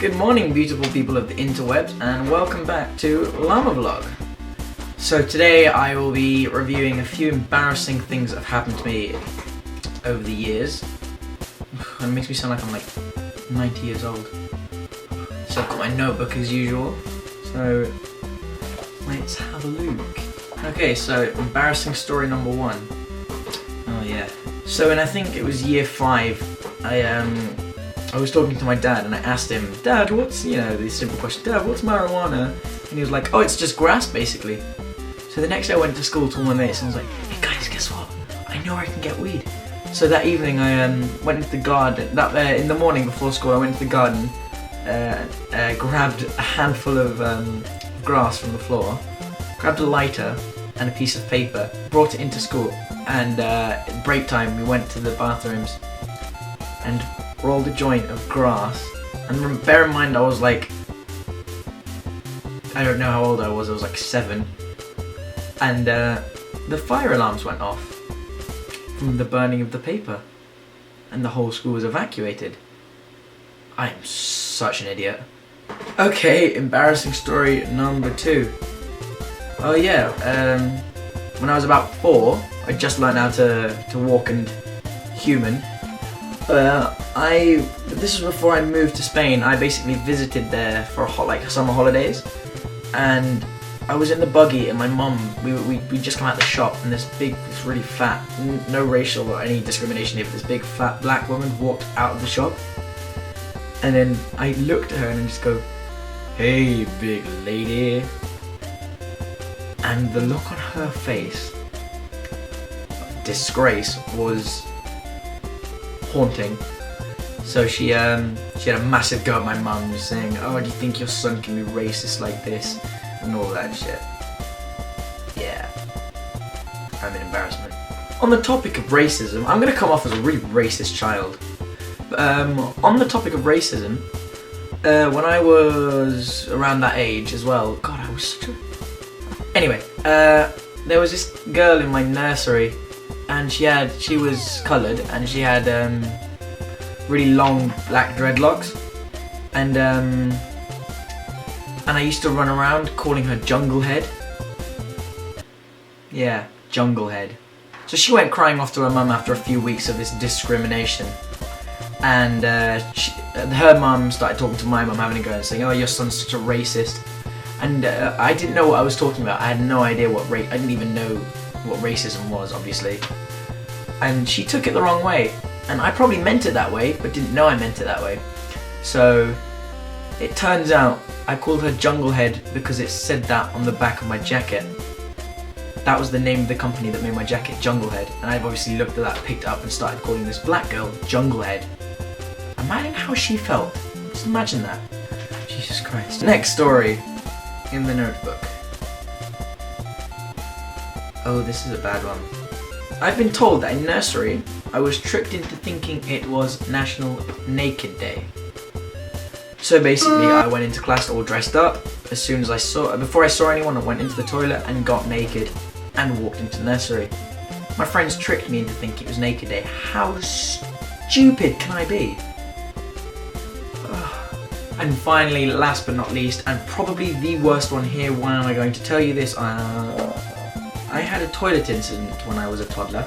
Good morning, beautiful people of the interwebs, and welcome back to LlamaVlog. So today I will be reviewing a few embarrassing things that have happened to me over the years. And it makes me sound like I'm like 90 years old. So I've got my notebook as usual. So let's have a look. Okay, so embarrassing story number 1. Oh yeah. So I think it was year 5, I was talking to my dad and I asked him, Dad, what's, the simple question, Dad, what's marijuana? And he was like, oh, it's just grass basically. So the next day I went to school to all my mates and I was like, hey guys, guess what? I know I can get weed. So that evening I went into the garden, in the morning before school I went into the garden, grabbed a handful of grass from the floor, grabbed a lighter and a piece of paper, brought it into school, and at break time we went to the bathrooms and rolled a joint of grass. And bear in mind I was like, I don't know how old I was like 7, and the fire alarms went off from the burning of the paper and the whole school was evacuated. I am such an idiot. Okay, embarrassing story number 2. Oh yeah, when I was about 4, I just learned how to walk and human. This was before I moved to Spain. I basically visited there for summer holidays, and I was in the buggy and my mum, we just come out of the shop, and this really fat, no racial or any discrimination here, but this big fat black woman walked out of the shop, and then I looked at her and I just go, hey big lady, and the look on her face, disgrace, was haunting. So she had a massive go at my mum, saying, oh, do you think your son can be racist like this? And all that shit. Yeah. I'm an embarrassment. On the topic of racism, I'm gonna come off as a really racist child. But, on the topic of racism, when I was around that age as well, God, I was such a... Anyway, there was this girl in my nursery, and she was coloured, and she had really long black dreadlocks, and I used to run around calling her Junglehead. Yeah, Junglehead. So she went crying off to her mum after a few weeks of this discrimination, and her mum started talking to my mum, having a go and saying, oh, your son's such a racist. And I didn't know what I was talking about. I had no idea I didn't even know what racism was, obviously. And she took it the wrong way. And I probably meant it that way, but didn't know I meant it that way. So it turns out I called her Junglehead because it said that on the back of my jacket. That was the name of the company that made my jacket, Junglehead. And I've obviously looked at that, picked it up, and started calling this black girl Junglehead. Imagine how she felt. Just imagine that. Jesus Christ. Next story in the notebook. Oh, this is a bad one. I've been told that in nursery, I was tricked into thinking it was National Naked Day. So basically, I went into class all dressed up. Before I saw anyone, I went into the toilet and got naked and walked into nursery. My friends tricked me into thinking it was Naked Day. How stupid can I be? And finally, last but not least, and probably the worst one here, why am I going to tell you this? I had a toilet incident when I was a toddler.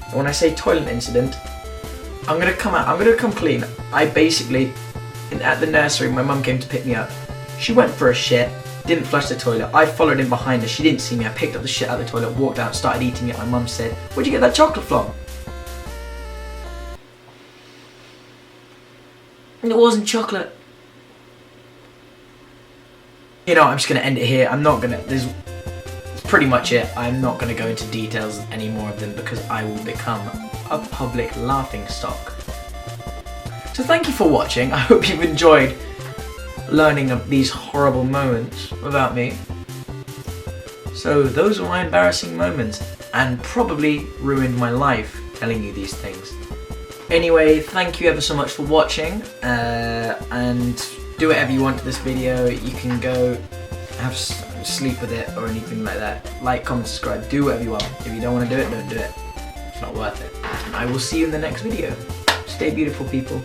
And when I say toilet incident, I'm gonna come clean. I basically, at the nursery, my mum came to pick me up. She went for a shit, didn't flush the toilet. I followed in behind her. She didn't see me. I picked up the shit out of the toilet, walked out, started eating it. My mum said, where'd you get that chocolate from? And it wasn't chocolate. I'm just gonna end it here. That's pretty much it. I'm not gonna go into details any more of them because I will become a public laughing stock. So thank you for watching. I hope you've enjoyed learning of these horrible moments about me. So those were my embarrassing moments, and probably ruined my life telling you these things. Anyway, thank you ever so much for watching, and do whatever you want to this video. You can go have sleep with it or anything like that. Like, comment, subscribe, do whatever you want. If you don't want to do it, don't do it. It's not worth it. I will see you in the next video. Stay beautiful, people.